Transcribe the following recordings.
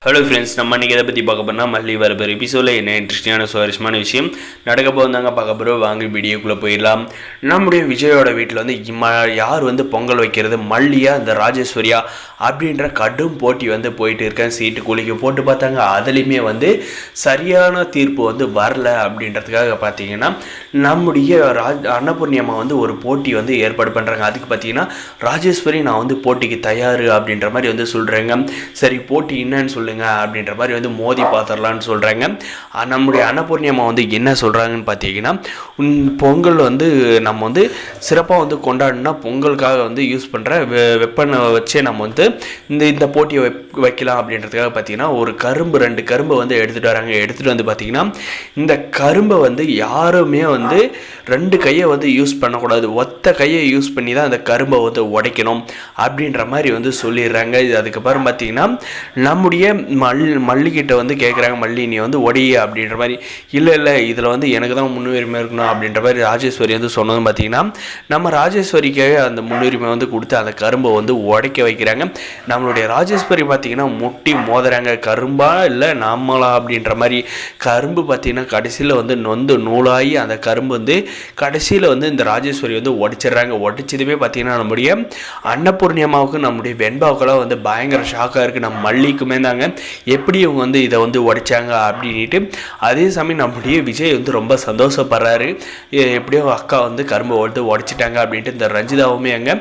Hello friends, நம்ம இன்றைக்கி எதை பற்றி பார்க்க போனால் மல்லி வரப்போகிற எபிசோடில் என்ன இன்ட்ரெஸ்டிங்கான சுவாரஸ்யமான விஷயம் நடக்க போதாங்க பார்க்க போகிறோம். வாங்கி வீடியோக்குள்ளே போயிடலாம். நம்முடைய விஜயோட வீட்டில் வந்து யார் வந்து பொங்கல் வைக்கிறது, மல்லியா இந்த ராஜேஸ்வரியா அப்படின்ற கடும் போட்டி வந்து போயிட்டு இருக்கேன். சீட்டு குளிக்க போட்டு பார்த்தாங்க, அதுலேயுமே வந்து சரியான தீர்ப்பு வந்து வரல. அப்படின்றதுக்காக பார்த்தீங்கன்னா நம்முடைய அன்னபூர்ணியம்மா வந்து ஒரு போட்டி வந்து ஏற்பாடு பண்ணுறாங்க. அதுக்கு பார்த்தீங்கன்னா ராஜேஸ்வரி நான் வந்து போட்டிக்கு தயார் அப்படின்ற மாதிரி வந்து சொல்கிறேங்க. சரி, போட்டி என்னன்னு சொல்லுங்கள் அப்படின்ற மாதிரி வந்து மோதி பார்த்துடலான்னு சொல்கிறாங்க. நம்முடைய அன்னபூர்ணியம்மா வந்து என்ன சொல்கிறாங்கன்னு பார்த்தீங்கன்னா, பொங்கல் வந்து நம்ம வந்து சிறப்பாக வந்து கொண்டாடினா பொங்கலுக்காக வந்து யூஸ் பண்ணுற வெப்பனை வச்சே நம்ம வந்து இந்த போட்டியை வைக்கலாம். அப்படின்றதுக்காக பார்த்தீங்கன்னா ஒரு கரும்பு 2 கரும்பை வந்து எடுத்துகிட்டு வராங்க. எடுத்துகிட்டு வந்து பார்த்தீங்கன்னா இந்த கரும்பை வந்து யாருமே வந்து 2 கையை வந்து யூஸ் பண்ணக்கூடாது, ஒத்த கையை யூஸ் பண்ணி தான் அந்த கரும்பை வந்து உடைக்கணும் அப்படின்ற மாதிரி வந்து சொல்லிடுறாங்க. இது அதுக்கப்புறம் பார்த்தீங்கன்னா நம்முடைய மல்லிகிட்ட வந்து கேட்குறாங்க, மல்லி நீ வந்து ஒடிய அப்படின்ற மாதிரி. இல்லை இதில் வந்து எனக்கு தான் முன்னுரிமை இருக்கணும் அப்படின்ற மாதிரி ராஜேஸ்வரி வந்து சொன்னதும் பார்த்தீங்கன்னா நம்ம ராஜேஸ்வரிக்கு அந்த முன்னுரிமை வந்து கொடுத்து அந்த கரும்பை வந்து உடைக்க வைக்கிறாங்க. நம்மளுடைய ராஜேஸ்வரி பார்த்தீங்கன்னா முட்டி மோதுறாங்க, கரும்பா இல்லை நாமளா அப்படின்ற மாதிரி. கரும்பு பார்த்தீங்கன்னா கடைசியில் வந்து நொந்து நூலாகி அந்த கரும்பு வந்து கடைசியில் வந்து இந்த ராஜேஸ்வரி வந்து உடைச்சிடுறாங்க. உடைச்சதுமே பார்த்தீங்கன்னா நம்முடைய அன்னபூர்ணியம்மாவுக்கு நம்முடைய வெண்பாவுக்கெல்லாம் வந்து பயங்கர ஷாக்காக இருக்குது. நம்ம மல்லிக்குமே தாங்க எப்படி இவங்க வந்து இதை வந்து உடைச்சாங்க அப்படின்ட்டு. அதே சமயம் நம்முடைய விஜய் வந்து ரொம்ப சந்தோஷப்படுறாரு, எப்படியோ அக்கா வந்து கரும்பை வந்து உடைச்சிட்டாங்க அப்படின்ட்டு. இந்த ரஞ்சிதாவுமே அங்கே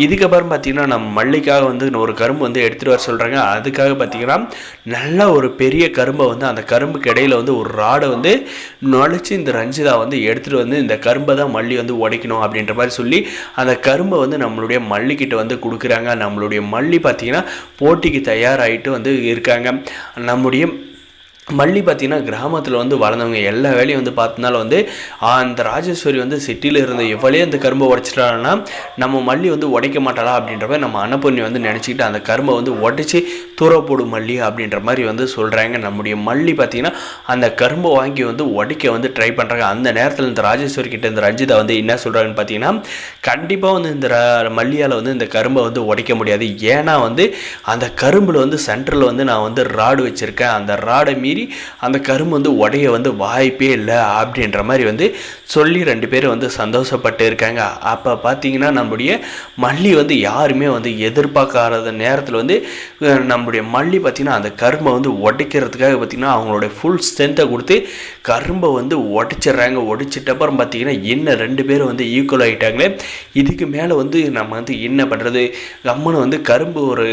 இதுக்கப்புறம் பார்த்தீங்கன்னா நம்ம மல்லிக்காக வந்து ஒரு கரும்பு வந்து எடுத்துகிட்டு வர சொல்கிறாங்க. அதுக்காக பார்த்தீங்கன்னா நல்ல ஒரு பெரிய கரும்பை வந்து அந்த கரும்புக்கு இடையில் வந்து ஒரு ராடை வந்து நுழைச்சி இந்த ரஞ்சிதா வந்து எடுத்துகிட்டு வந்து இந்த கரும்பை தான் மல்லி வந்து உடைக்கணும் அப்படின்ற மாதிரி சொல்லி அந்த கரும்பை வந்து நம்மளுடைய மல்லிக்கிட்ட வந்து கொடுக்குறாங்க. நம்மளுடைய மல்லி பார்த்தீங்கன்னா போட்டிக்கு தயாராகிட்டு வந்து இருக்காங்க. நம்முடைய மல்லி பார்த்திங்கன்னா கிராமத்தில் வந்து வளர்ந்தவங்க, எல்லா வேலையும் வந்து பார்த்தனால வந்து அந்த ராஜேஸ்வரி வந்து சிட்டியில் இருந்த எவ்வளோ அந்த கரும்பை உடைச்சிட்டாங்கன்னா நம்ம மல்லி வந்து உடைக்க மாட்டாளா அப்படின்ற மாதிரி நம்ம அன்னபூர்ணி வந்து நினச்சிக்கிட்டு அந்த கரும்பை வந்து உடைச்சி தூர போடும் மல்லி அப்படின்ற மாதிரி வந்து சொல்கிறாங்க. நம்முடைய மல்லி பார்த்திங்கன்னா அந்த கரும்பை வாங்கி வந்து உடைக்க வந்து ட்ரை பண்ணுறாங்க. அந்த நேரத்தில் இந்த ராஜேஸ்வரி கிட்ட இந்த ரஞ்சிதா வந்து என்ன சொல்கிறாங்கன்னு பார்த்தீங்கன்னா, கண்டிப்பாக வந்து இந்த மல்லியால் வந்து இந்த கரும்பை வந்து உடைக்க முடியாது, ஏன்னா வந்து அந்த கரும்பில் வந்து சென்டரில் வந்து நான் வந்து ராடு வச்சுருக்கேன், அந்த ராடை மீறி அந்த கரும்பு வந்து உடைய வந்து வாய்ப்பே இல்லை அப்படின்ற மாதிரி வந்து சொல்லி 2 பேரும் வந்து சந்தோஷப்பட்டு இருக்காங்க. அப்போ பார்த்தீங்கன்னா நம்முடைய மல்லி வந்து யாருமே வந்து எதிர்பார்க்காத நேரத்தில் வந்து நம்முடைய மல்லி பார்த்திங்கன்னா அந்த கரும்பை வந்து உடைக்கிறதுக்காக பார்த்திங்கன்னா அவங்களோட ஃபுல் ஸ்ட்ரென்த்தை கொடுத்து கரும்பை வந்து உடைச்சிட்றாங்க. உடைச்சிட்டப்புறம் பார்த்திங்கன்னா இன்னும் 2 பேரும் வந்து ஈக்குவல் ஆகிட்டாங்களே. இதுக்கு மேலே வந்து நம்ம வந்து என்ன பண்ணுறது, கம்முன்னு வந்து கரும்பு ஒரு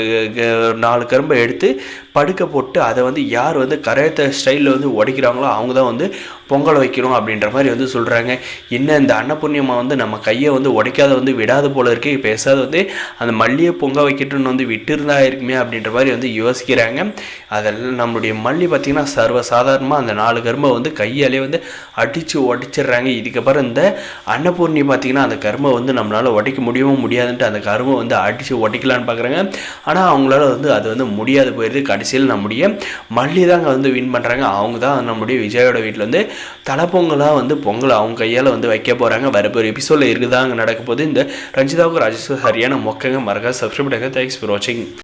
4 கரும்பை எடுத்து படுக்க போட்டு அதை வந்து யார் வந்து கரையத்த ஸ்டைலில் வந்து உடைக்கிறாங்களோ அவங்க தான் வந்து பொங்கல் வைக்கணும் அப்படின்ற மாதிரி வந்து சொல்கிறாங்க. என்ன இந்த அன்னபூர்ணியம்மா வந்து நம்ம கையை வந்து உடைக்காத வந்து விடாத போல இருக்கு, பேசாத வந்து அந்த மல்லியை பொங்க வைக்கட்டுன்னு வந்து விட்டுருந்தா இருக்குமே அப்படின்ற மாதிரி வந்து யோசிக்கிறாங்க. அதெல்லாம் நம்மளுடைய மல்லி பார்த்திங்கன்னா சர்வசாதாரணமாக அந்த 4 கரும்பை வந்து கையாலே வந்து அடித்து உடைச்சிடுறாங்க. இதுக்கப்புறம் இந்த அன்னபூர்ணி பார்த்திங்கன்னா அந்த கரும்பை வந்து நம்மளால் உடைக்க முடியவும் முடியாதுன்ட்டு அந்த கரும்பை வந்து அடித்து உடைக்கலான்னு பார்க்குறாங்க. ஆனால் அவங்களால வந்து அது வந்து முடியாது போயிடுது. கடைசியில் நம்முடைய மல்லி தாங்க வந்து வின் பண்ணுறாங்க. அவங்க தான் நம்முடைய விஜயோட வீட்டில் வந்து தலைப்பொங்கலாக வந்து பொங்கல் அவங்க கையால் வந்து வைக்க போகிறாங்க. வரப்போகிற எபிசோடில் இருக்குதாங்க நடக்க போது. இந்த ரஞ்சிதாவுக்கு ராஜேஸ்வரி சரியான மொக்கங்க. மறக்காம சப்ஸ்கிரைப் பண்ணுங்க. தேங்க்ஸ் ஃபார் வாட்சிங்.